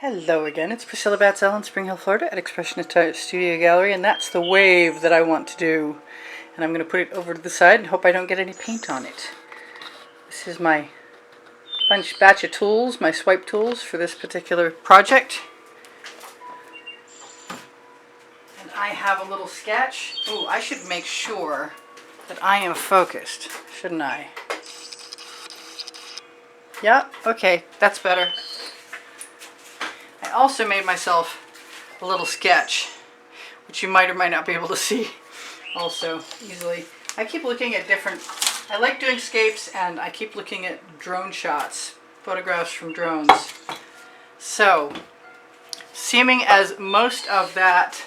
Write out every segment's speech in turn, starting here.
Hello again, it's Priscilla Batzell in Spring Hill, Florida at Expressionist Studio Gallery, and that's the wave that I want to do. And I'm going to put it over to the side and hope I don't get any paint on it. This is my batch of tools, my swipe tools for this particular project. And I have a little sketch. Oh, I should make sure that I am focused, shouldn't I? Yeah, okay, that's better. I also made myself a little sketch, which you might or might not be able to see also easily. I keep looking at I like doing scapes, and I keep looking at drone shots, photographs from drones. So, seeming as most of that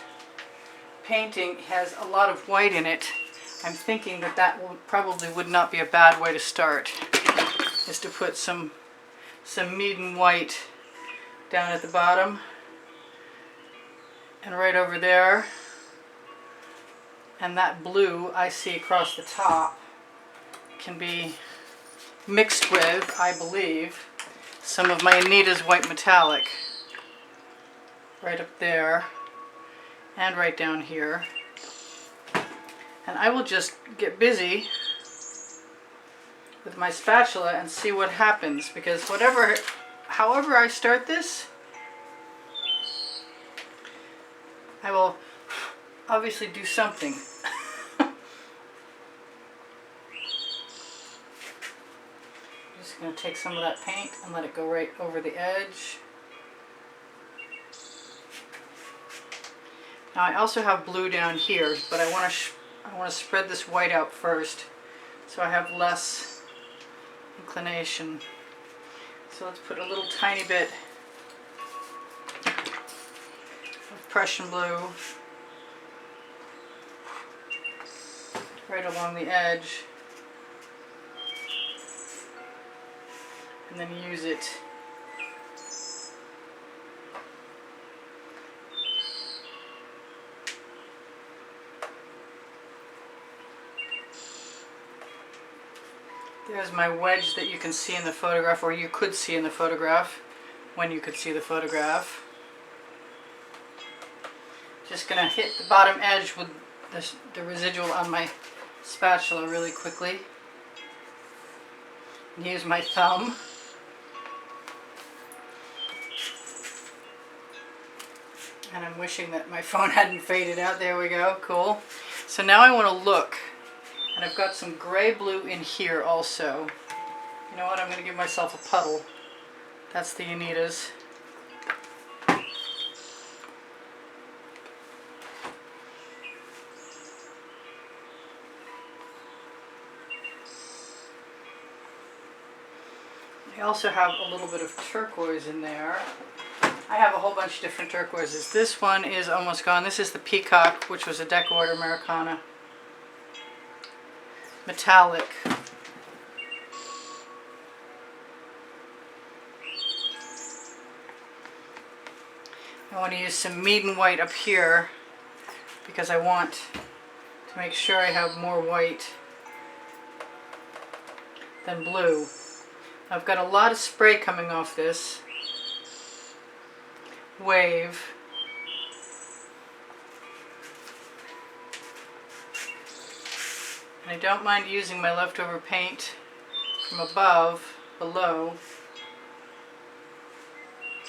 painting has a lot of white in it, I'm thinking that probably would not be a bad way to start, is to put some Meeden white down at the bottom and right over there, and that blue I see across the top can be mixed with, I believe, some of my Anita's white metallic right up there and right down here. And I will just get busy with my spatula and see what happens, because however I start this, I will obviously do something. I'm just going to take some of that paint and let it go right over the edge. Now I also have blue down here, but I want to spread this white out first so I have less inclination. So let's put a little tiny bit of Prussian blue right along the edge, and then use it There's my wedge that you can see in the photograph, or you could see in the photograph, when you could see the photograph. Just going to hit the bottom edge with the residual on my spatula really quickly. And use my thumb. And I'm wishing that my phone hadn't faded out. There we go, cool. So now I want to look. And I've got some gray blue in here also. You know what, I'm going to give myself a puddle. That's the Anita's. I also have a little bit of turquoise in there. I have a whole bunch of different turquoises. This one is almost gone. This is the Peacock, which was a deck order Americana. Metallic. I want to use some Meeden white up here because I want to make sure I have more white than blue. I've got a lot of spray coming off this wave. And I don't mind using my leftover paint from below.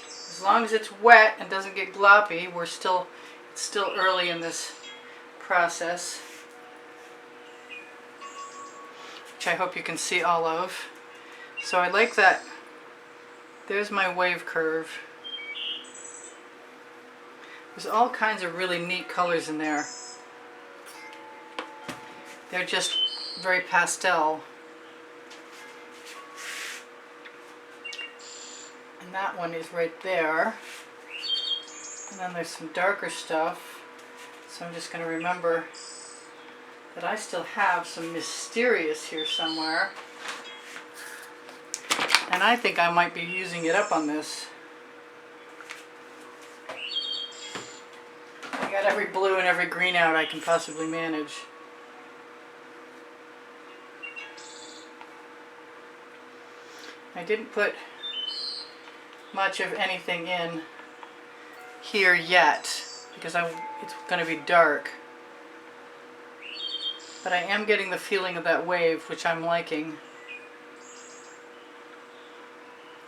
As long as it's wet and doesn't get gloppy, it's still early in this process, which I hope you can see all of. So I like that. There's my wave curve. There's all kinds of really neat colors in there. They're just very pastel. And that one is right there. And then there's some darker stuff. So I'm just going to remember that I still have some mysterious here somewhere. And I think I might be using it up on this. I got every blue and every green out I can possibly manage. I didn't put much of anything in here yet because it's going to be dark. But I am getting the feeling of that wave, which I'm liking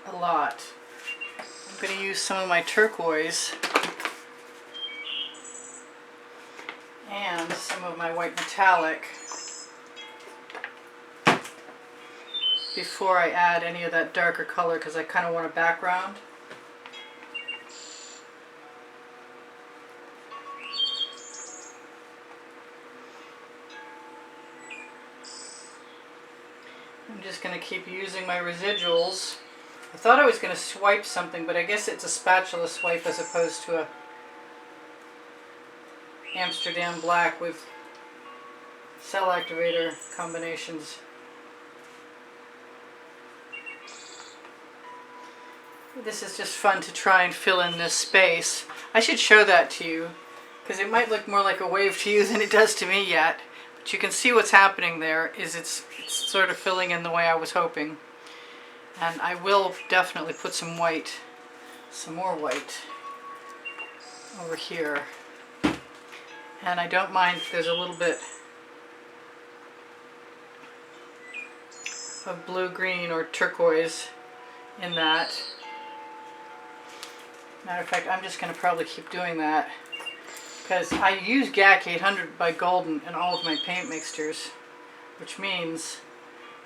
a lot. I'm going to use some of my turquoise and some of my white metallic before I add any of that darker color, because I kind of want a background. I'm just going to keep using my residuals. I thought I was going to swipe something, but I guess it's a spatula swipe as opposed to a Amsterdam black with cell activator combinations. This is just fun to try and fill in this space. I should show that to you because it might look more like a wave to you than it does to me yet. But you can see what's happening there is it's sort of filling in the way I was hoping. And I will definitely put some white, some more white over here. And I don't mind if there's a little bit of blue, green, or turquoise in that. Matter of fact, I'm just going to probably keep doing that because I use GAC 800 by Golden in all of my paint mixtures, which means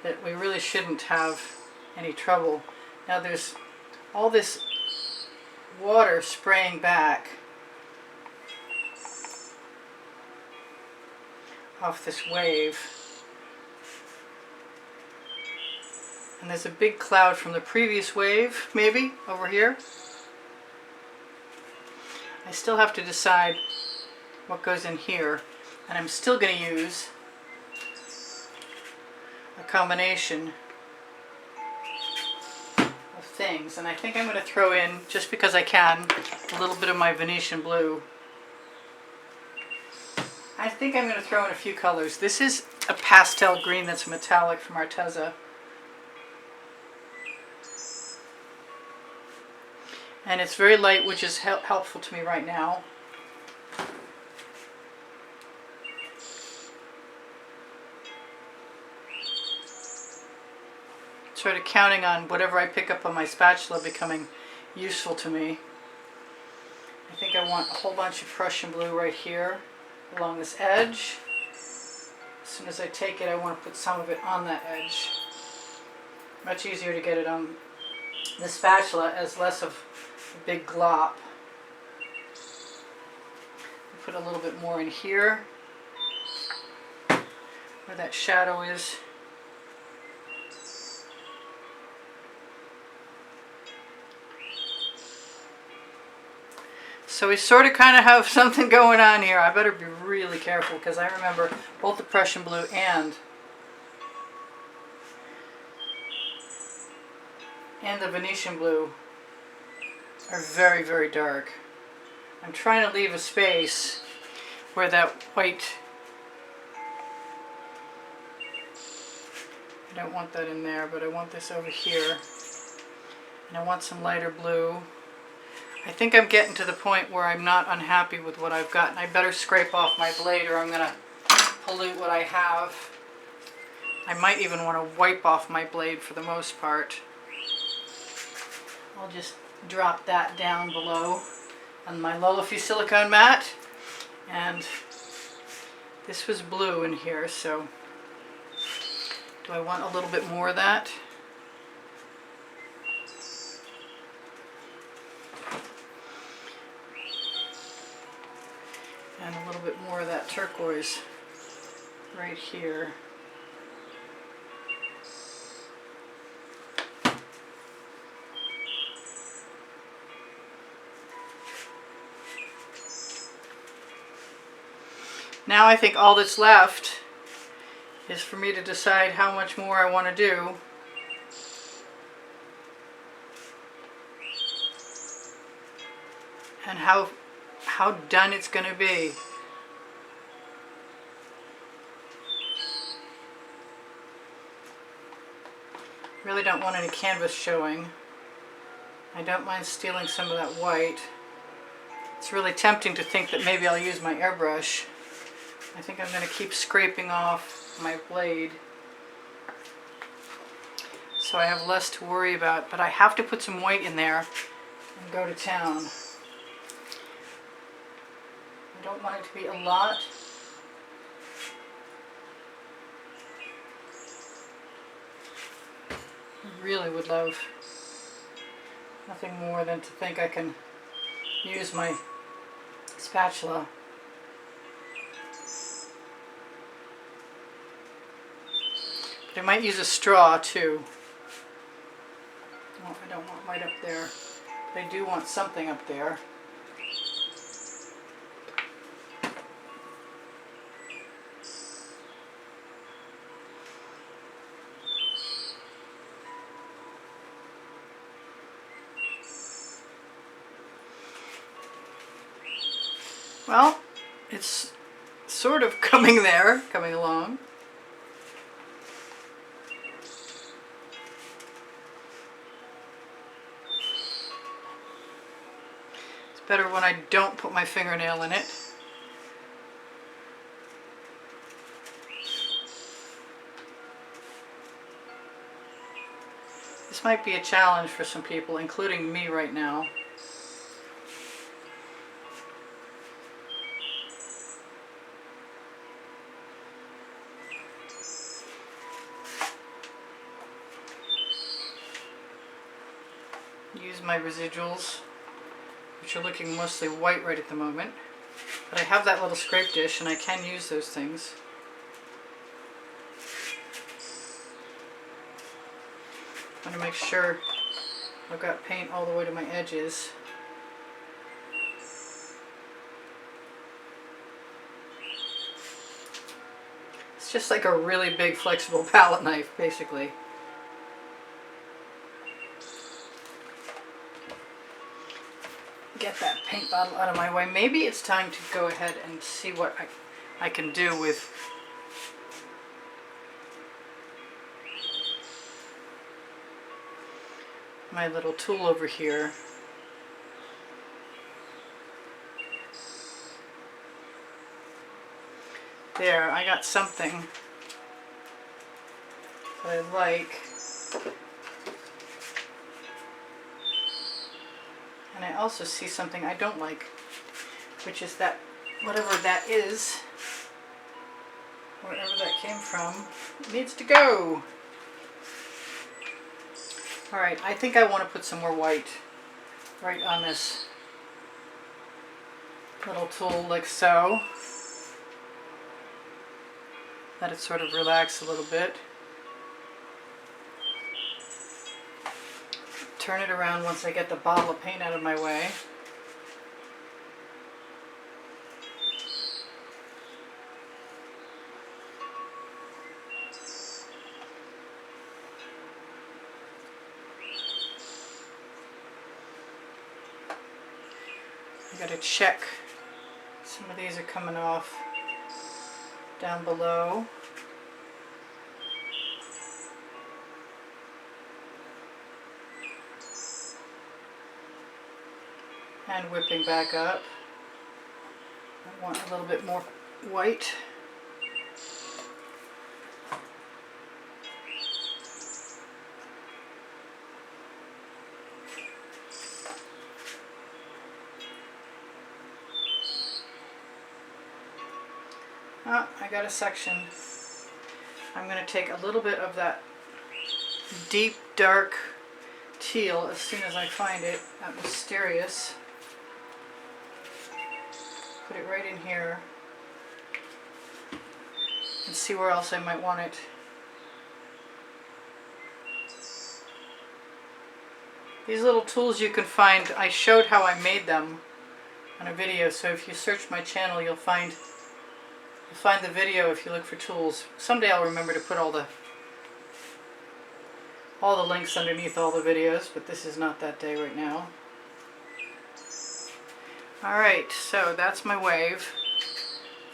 that we really shouldn't have any trouble. Now there's all this water spraying back off this wave, and there's a big cloud from the previous wave, maybe over here. I still have to decide what goes in here, and I'm still going to use a combination of things, and I think I'm going to throw in, just because I can, a little bit of my Venetian blue. I think I'm going to throw in a few colors. This is a pastel green that's metallic from Arteza. And it's very light, which is helpful to me right now. Sort of counting on whatever I pick up on my spatula becoming useful to me. I think I want a whole bunch of Prussian blue right here along this edge. As soon as I take it, I want to put some of it on that edge. Much easier to get it on the spatula as less of a big glop. Put a little bit more in here where that shadow is. So we sort of kind of have something going on here. I better be really careful because I remember both the Prussian blue and the Venetian blue are very, very dark. I'm trying to leave a space where that white, I don't want that in there, but I want this over here. And I want some lighter blue. I think I'm getting to the point where I'm not unhappy with what I've got, and I better scrape off my blade or I'm going to pollute what I have. I might even want to wipe off my blade for the most part. I'll just drop that down below on my Lolafu silicone mat. And this was blue in here, so do I want a little bit more of that? And a little bit more of that turquoise right here. Now I think all that's left is for me to decide how much more I want to do. And how done it's going to be. Really don't want any canvas showing. I don't mind stealing some of that white. It's really tempting to think that maybe I'll use my airbrush. I think I'm going to keep scraping off my blade so I have less to worry about, but I have to put some white in there and go to town. I don't want it to be a lot. I really would love nothing more than to think I can use my spatula. But I might use a straw too. Oh, I don't want white up there, but I do want something up there. Well, it's sort of coming along. It's better when I don't put my fingernail in it. This might be a challenge for some people, including me right now. Use my residuals, which are looking mostly white right at the moment. But I have that little scrape dish and I can use those things. I want to make sure I've got paint all the way to my edges. It's just like a really big flexible palette knife, basically. Get that paint bottle out of my way. Maybe it's time to go ahead and see what I can do with my little tool over here. There, I got something that I like. And I also see something I don't like, which is that whatever that is, wherever that came from, it needs to go. Alright, I think I want to put some more white right on this little tool like so. Let it sort of relax a little bit. Turn it around once I get the bottle of paint out of my way. I gotta check. Some of these are coming off down below. And whipping back up. I want a little bit more white. Oh, I got a section. I'm going to take a little bit of that deep dark teal as soon as I find it. That mysterious. Put it right in here and see where else I might want it. These little tools you can find, I showed how I made them on a video, so if you search my channel you'll find the video if you look for tools. Someday I'll remember to put all the links underneath all the videos, but this is not that day right now. Alright, so that's my wave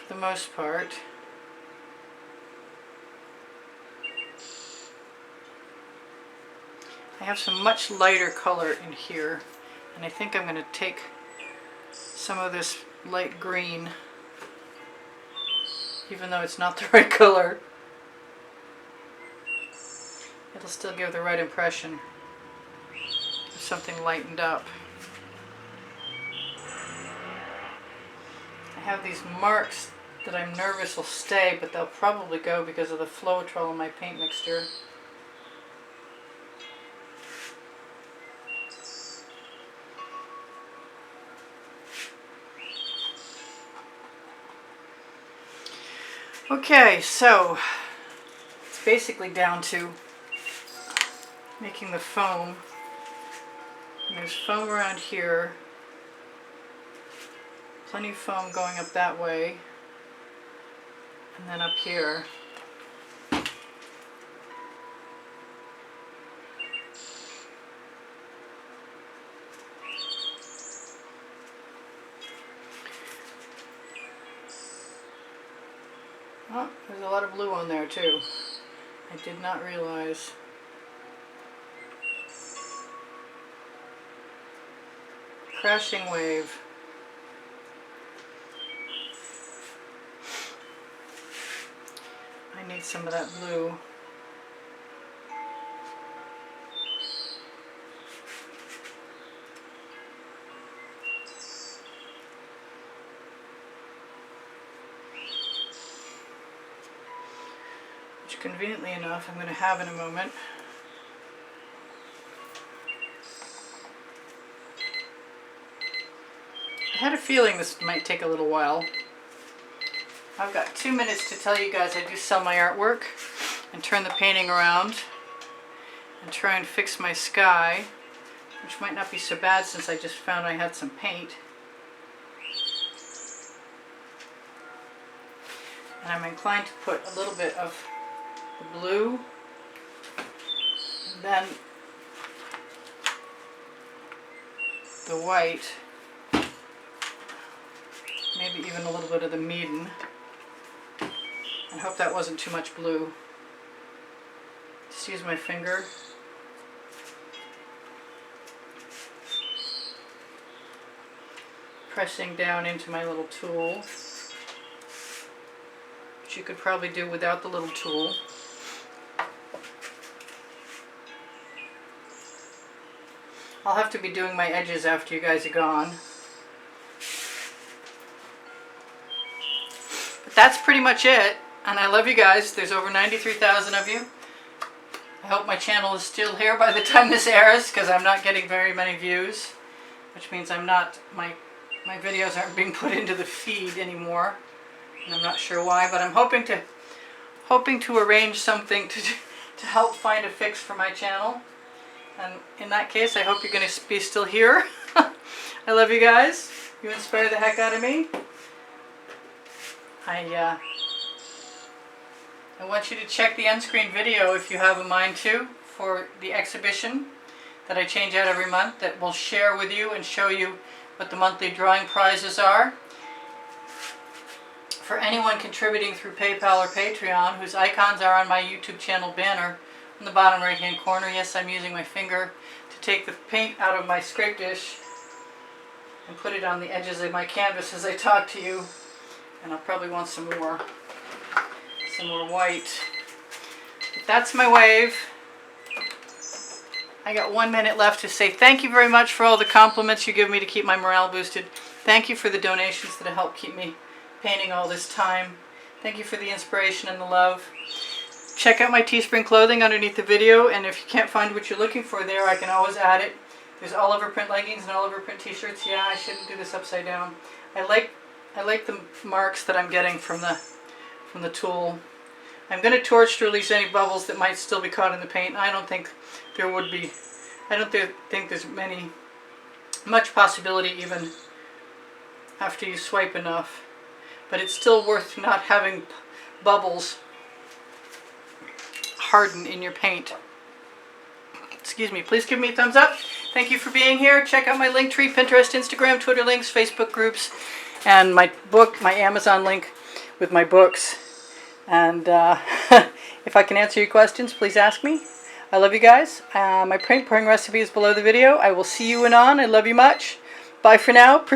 for the most part. I have some much lighter color in here, and I think I'm going to take some of this light green, even though it's not the right color. It'll still give the right impression of something lightened up. I have these marks that I'm nervous will stay, but they'll probably go because of the Floetrol in my paint mixture. Okay, so it's basically down to making the foam. And there's foam around here. Plenty of foam going up that way. And then up here. Oh, there's a lot of blue on there too. I did not realize. Crashing wave. I need some of that blue. Which conveniently enough I'm going to have in a moment. I had a feeling this might take a little while. I've got 2 minutes to tell you guys I do sell my artwork and turn the painting around and try and fix my sky, which might not be so bad since I just found I had some paint. And I'm inclined to put a little bit of the blue and then the white, maybe even a little bit of the Meeden. I hope that wasn't too much blue. Just use my finger. Pressing down into my little tool, which you could probably do without the little tool. I'll have to be doing my edges after you guys are gone. But that's pretty much it. And I love you guys. There's over 93,000 of you. I hope my channel is still here by the time this airs, because I'm not getting very many views, which means I'm not, my videos aren't being put into the feed anymore. And I'm not sure why, but I'm hoping to arrange something to help find a fix for my channel. And in that case, I hope you're going to be still here. I love you guys. You inspire the heck out of me. I want you to check the end screen video if you have a mind to for the exhibition that I change out every month that will share with you and show you what the monthly drawing prizes are. For anyone contributing through PayPal or Patreon, whose icons are on my YouTube channel banner in the bottom right hand corner. Yes, I'm using my finger to take the paint out of my scrape dish and put it on the edges of my canvas as I talk to you. And I'll probably want some more white. But that's my wave. I got 1 minute left to say thank you very much for all the compliments you give me to keep my morale boosted. Thank you for the donations that have helped keep me painting all this time. Thank you for the inspiration and the love. Check out my Teespring clothing underneath the video, and if you can't find what you're looking for there, I can always add it. There's Oliver print leggings and Oliver print t-shirts. Yeah, I shouldn't do this upside down. I like the marks that I'm getting from the tool. I'm going to torch to release any bubbles that might still be caught in the paint. I don't think there would be. I don't think there's much possibility even after you swipe enough. But it's still worth not having bubbles harden in your paint. Excuse me. Please give me a thumbs up. Thank you for being here. Check out my Linktree, Pinterest, Instagram, Twitter links, Facebook groups, and my book, my Amazon link with my books. And if I can answer your questions, please ask me. I love you guys. My paint pouring recipe is below the video. I will see you anon. I love you much. Bye for now.